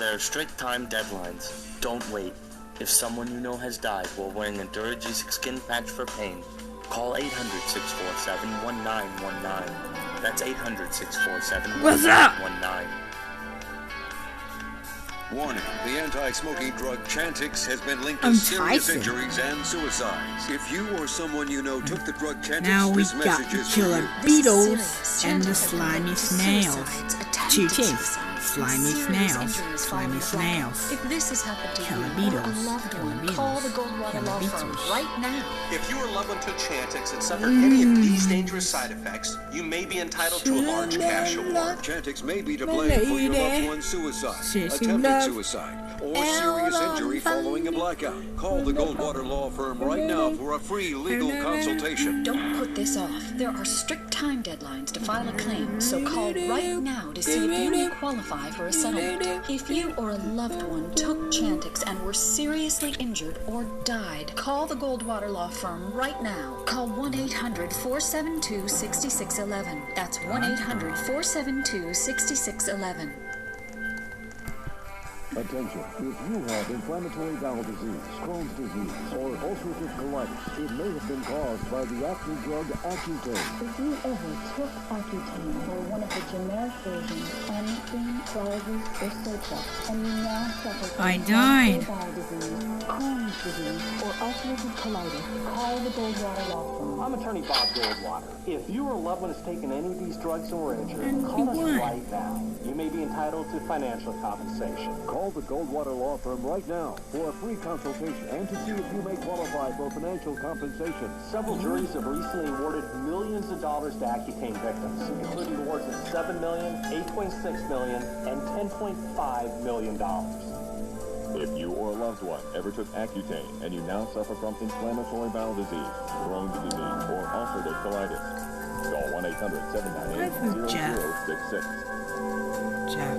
There are strict time deadlines. Don't wait. If someone you know has died while wearing a Duragesic skin patch for pain, call 800-647-1919. That's 800-647-1919. Warning, the anti-smoking drug Chantix has been linked to serious injuries and suicides. If you or someone you know took the drug Chantix, now we got the killer beetles and the slimy snails. Two teeth. Slimy snails. Slimy snails. If this has happened to you or a loved one, call the Goldwater Law Firm right now. If your loved one took Chantix and suffered any of these dangerous side effects, you may be entitled to a large cash award. Chantix may be to blame for your loved one's suicide, attempted suicide, or serious injury following a blackout. Call the Goldwater Law Firm right now for a free legal consultation. Don't put this off. There are strict time deadlines to file a claim, so call right now to see if you may qualify for a settlement. If you or a loved one took Chantix and were seriously injured or died, call the Goldwater Law Firm right now. Call 1-800-472-6611. That's 1-800-472-6611. Attention, if you have inflammatory bowel disease, Crohn's disease, or ulcerative colitis, it may have been caused by the acne drug Accutane. If you ever took Accutane or one of the generic versions, Anthene, Plavix, or Sotex, and you now suffer from died. bowel disease, Crohn's disease, or ulcerative colitis, call the Goldwater Law Firm. I'm attorney Bob Goldwater. If you or a loved one has taken any of these drugs and were injured, call us right now. You may be entitled to financial compensation. Call the Goldwater Law Firm right now for a free consultation and to see if you may qualify for financial compensation. Several juries have recently awarded millions of dollars to Accutane victims, including awards of $7 million, $8.6 million, and $10.5 million. If you or a loved one ever took Accutane and you now suffer from inflammatory bowel disease, Crohn's disease, or ulcerative colitis, call 1-800-798-0066. Jeff.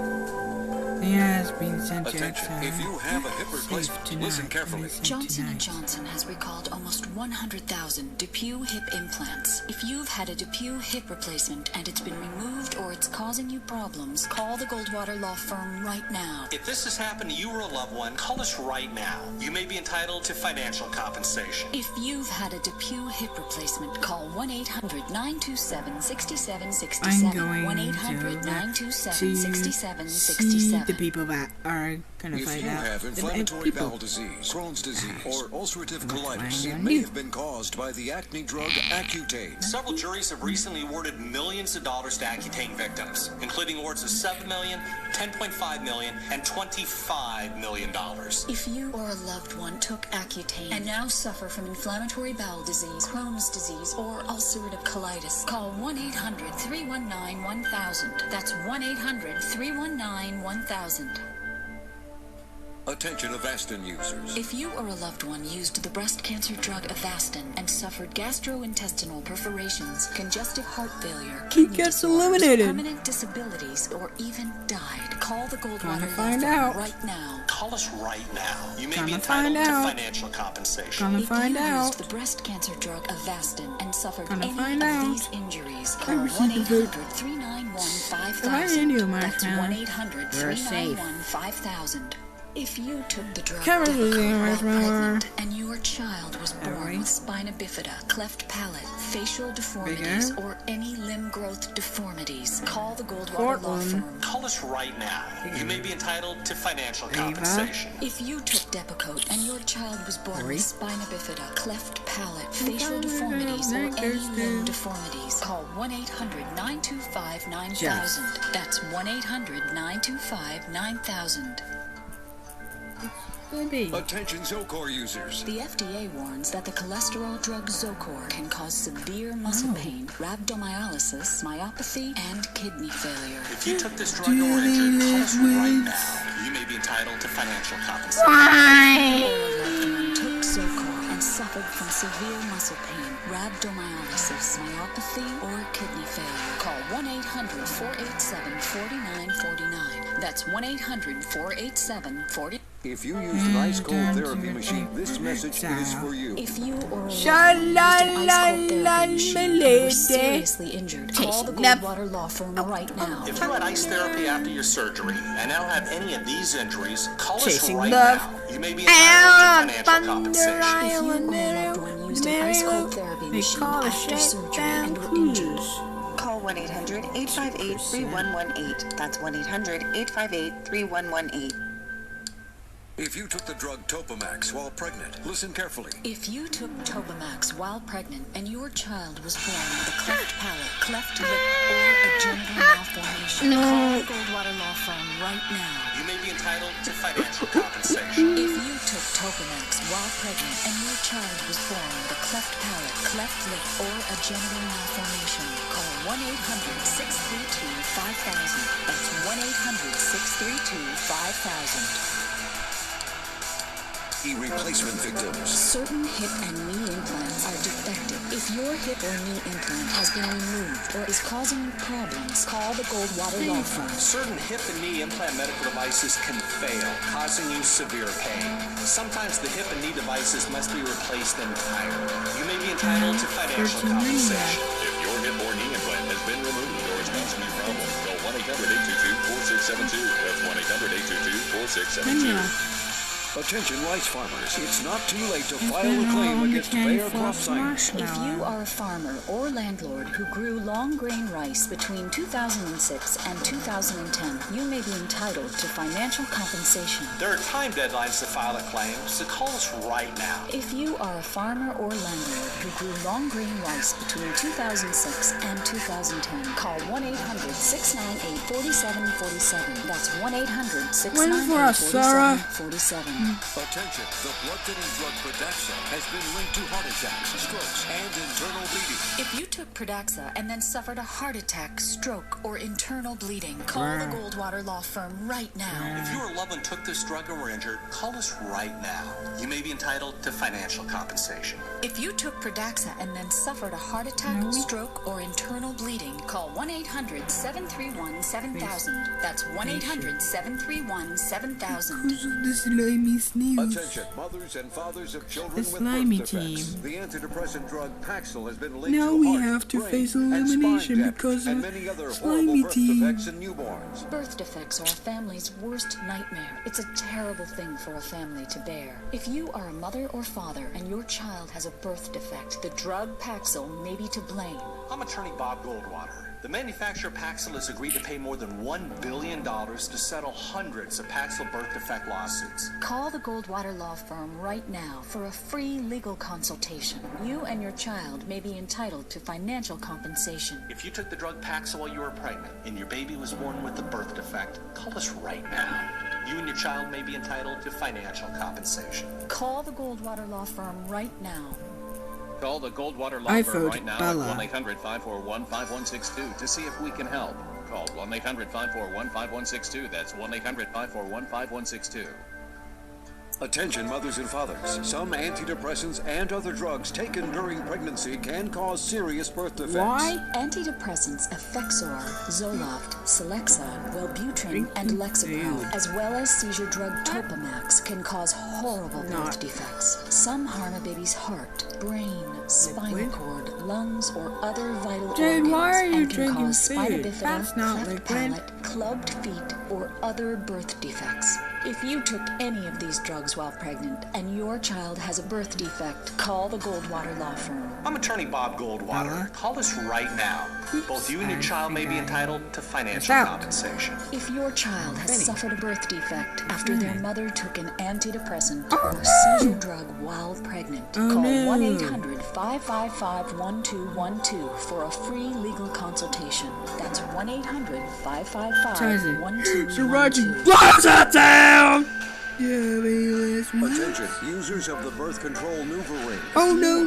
He has been sent to Attention, if you have a hip replacement, listen carefully. Johnson & Johnson has recalled almost 100,000 DePuy hip implants. If you've had a DePuy hip replacement and it's been removed or it's causing you problems, call the Goldwater Law Firm right now. If this has happened to you or a loved one, call us right now. You may be entitled to financial compensation. If you've had a DePuy hip replacement, call 1-800-927-6767. I'm going 1-800-927-6767. The people that are gonna find out. If you have inflammatory bowel disease, Crohn's disease, or ulcerative colitis, it may have been caused by the acne drug Accutane. Several juries have recently awarded millions of dollars to Accutane victims, including awards of $7 million, $10.5 million, and $25 million. If you or a loved one took Accutane and now suffer from inflammatory bowel disease, Crohn's disease, or ulcerative colitis, call 1-800-319-1000. That's 1-800-319-1000. Attention Avastin users. If you or a loved one used the breast cancer drug Avastin and suffered gastrointestinal perforations, congestive heart failure, kidney disorders, permanent disabilities, or even died, call the Goldwater Law Firm right now. Call us right now. You may be entitled to financial compensation. Gonna if find you out. used the breast cancer drug Avastin and suffered Gonna any find of out. these injuries, call 1-800-391-5000. That's 1-800-391-5000. If you took the drug Depakote while pregnant and your child was born with spina bifida, cleft palate, facial deformities, or any limb growth deformities, call the Goldwater Law Firm. Call us right now. You may be entitled to financial compensation. If you took Depakote and your child was born with spina bifida, cleft palate, facial deformities, or any limb deformities, call 1-800-925-9000. That's 1-800-925-9000. Attention Zocor users. The FDA warns that the cholesterol drug Zocor can cause severe muscle pain, rhabdomyolysis, myopathy, and kidney failure. If you took this drug or were injured, call us right now. You may be entitled to financial compensation. If you or a loved one took Zocor and suffered from severe muscle pain, rhabdomyolysis, myopathy, or kidney failure, call 1-800-487-4949. That's 1-800-487-4949. If you used an ice cold therapy machine, this message is for you. If you or a used an ice cold therapy machine and were seriously injured, call the Goldwater Law Firm right now. If you had ice therapy after your surgery and now have any of these injuries, call us right now. You may be entitled to financial compensation. If you or a loved one used an ice cold therapy machine after surgery and were injured, call 1-800-858-3118. That's 1-800-858-3118. If you took the drug Topamax while pregnant, listen carefully. If you took Topamax while pregnant and your child was born with a cleft palate, cleft lip, or a genital malformation, call the Goldwater Law Firm right now. You may be entitled to financial compensation. If you took Topamax while pregnant and your child was born with a cleft palate, cleft lip, or a genital malformation, call 1-800-632-5000. That's 1-800-632-5000. Replacement victims. Certain hip and knee implants are defective. If your hip or knee implant has been removed or is causing problems, call the Goldwater Law Firm. Certain hip and knee implant medical devices can fail, causing you severe pain. Sometimes the hip and knee devices must be replaced entirely. You may be entitled to financial compensation. If your hip or knee implant has been removed or is causing you problems, call 1-800-822-4672. That's 1-800-822-4672. Attention rice farmers, it's not too late to file a claim against Bayer Crop Science. If you are a farmer or landlord who grew long grain rice between 2006 and 2010, you may be entitled to financial compensation. There are time deadlines to file a claim, so call us right now. If you are a farmer or landlord who grew long grain rice between 2006 and 2010, call 1-800-698-4747. That's 1-800-698-4747. Attention, the blood-thinning drug Pradaxa has been linked to heart attacks, strokes, and internal bleeding. If you took Pradaxa and then suffered a heart attack, stroke, or internal bleeding, call the Goldwater Law Firm right now. If you or a loved one took this drug and were injured, call us right now. You may be entitled to financial compensation. If you took Pradaxa and then suffered a heart attack, stroke, or internal bleeding, call 1-800-731-7000. That's 1-800-731-7000. Attention, mothers and fathers of children with birth defects. The antidepressant drug Paxil has been linked to heart, have to brain, face and elimination spine because damage, and of many other Slimy horrible birth Team. defects in newborns. Birth defects are a family's worst nightmare. It's a terrible thing for a family to bear. If you are a mother or father and your child has a birth defect, the drug Paxil may be to blame. I'm attorney Bob Goldwater. The manufacturer Paxil has agreed to pay more than $1 billion to settle hundreds of Paxil birth defect lawsuits. Call the Goldwater Law Firm right now for a free legal consultation. You and your child may be entitled to financial compensation. If you took the drug Paxil while you were pregnant and your baby was born with a birth defect, call us right now. You and your child may be entitled to financial compensation. Call the Goldwater Law Firm right now. Call the Goldwater Law Firm right now at 1-800-541-5162 to see if we can help. Call 1-800-541-5162. That's 1-800-541-5162. Attention mothers and fathers. Some antidepressants and other drugs taken during pregnancy can cause serious birth defects. Why? Antidepressants Effexor, Zoloft, Celexa, Wellbutrin, and Lexapro, as well as seizure drug Topamax, can cause horrible birth defects. Some harm a baby's heart, brain, spinal cord, lungs, or other vital organs, and can cause spina bifida, cleft palate, clubbed feet, or other birth defects. If you took any of these drugs while pregnant and your child has a birth defect, call the Goldwater Law Firm. I'm attorney Bob Goldwater. Call us right now. Both you and your child may be entitled to financial compensation. If your child has suffered a birth defect after their mother took an antidepressant or seizure drug while pregnant, call 1-800-555-1212 for a free legal consultation. That's 1-800-555-1212. Attention, users of the birth control NuvaRing. Oh no,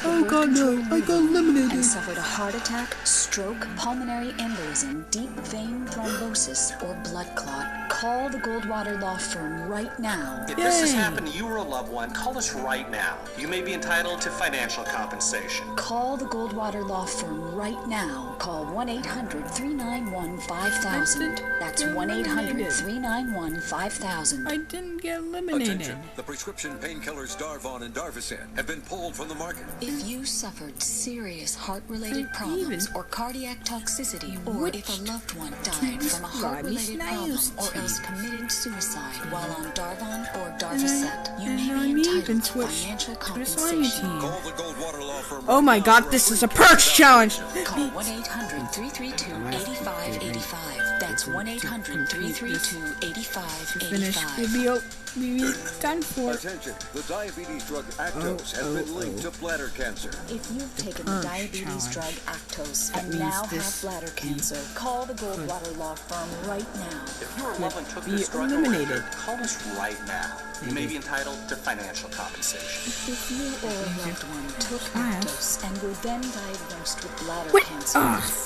oh god no, I got eliminated. And suffered a heart attack, stroke, pulmonary embolism, deep vein thrombosis, or blood clot, Call the Goldwater Law Firm right now. If this has happened to you or a loved one, call us right now. You may be entitled to financial compensation. Call the Goldwater Law Firm right now. Call 1-800-391-5000. That's 1-800-391-5000. I didn't get eliminated. Attention, the prescription painkillers Darvon and Darvocet have been pulled from the market. If you suffered serious heart-related problems or cardiac toxicity, or if a loved one died from a heart-related problem or else committed suicide while on Darvon or Darvocet, you may be entitled to financial compensation. Call the Goldwater Law Firm. Oh my god, this is a perks challenge! Call 1-800-332-8585. That's 1-800-332-8585. Finish. We'll be done for. Attention, the diabetes drug Actos has been linked to bladder cancer. If you've taken the diabetes drug Actos and now have bladder cancer, call the Goldwater Law Firm right now. If your loved one took this drug eliminated. call us right now. You may be entitled to financial compensation. If you or a loved one took Actos and were then diagnosed with bladder cancer,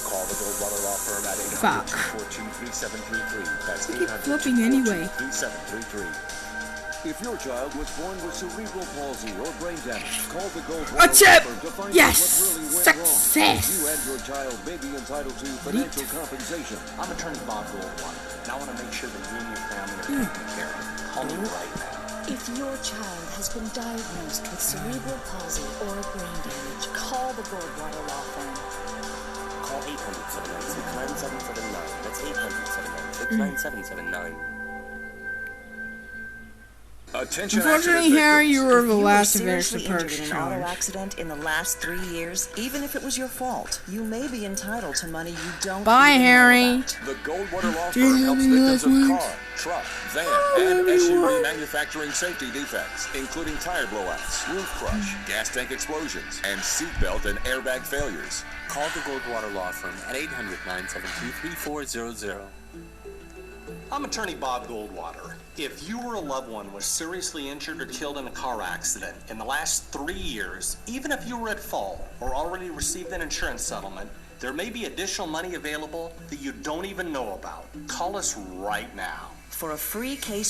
Call the Goldwater Law Firm at 800-242-3733. That's I keep flipping anyway. 800-242-3733. If your child was born with cerebral palsy or brain damage, call the Goldwater A Law chip! Firm to find Yes! out what really went Success! wrong. You and your child may be entitled to financial compensation. I'm attorney Bob Goldwater, and I want to make sure that you and your family are taken care of. Call me right now. if your child has been diagnosed with cerebral palsy or brain damage, call the Goldwater Law Firm. Call 800-796-9779. That's 800-796-9779. Attention, Unfortunately, Harry, you were the last of their seriously injured Perks in an auto challenge. accident in the last 3 years, even if it was your fault, you may be entitled to money you don't Bye, even know Harry. about. The Goldwater Law Do you Firm have helps any victims of last car, truck, van, and SUV manufacturing safety defects, including tire blowouts, roof crush, gas tank explosions, and seatbelt and airbag failures. Call the Goldwater Law Firm at 800-972-3400. I'm attorney Bob Goldwater. If you or a loved one was seriously injured or killed in a car accident in the last 3 years, even if you were at fault or already received an insurance settlement, there may be additional money available that you don't even know about. Call us right now. For a free case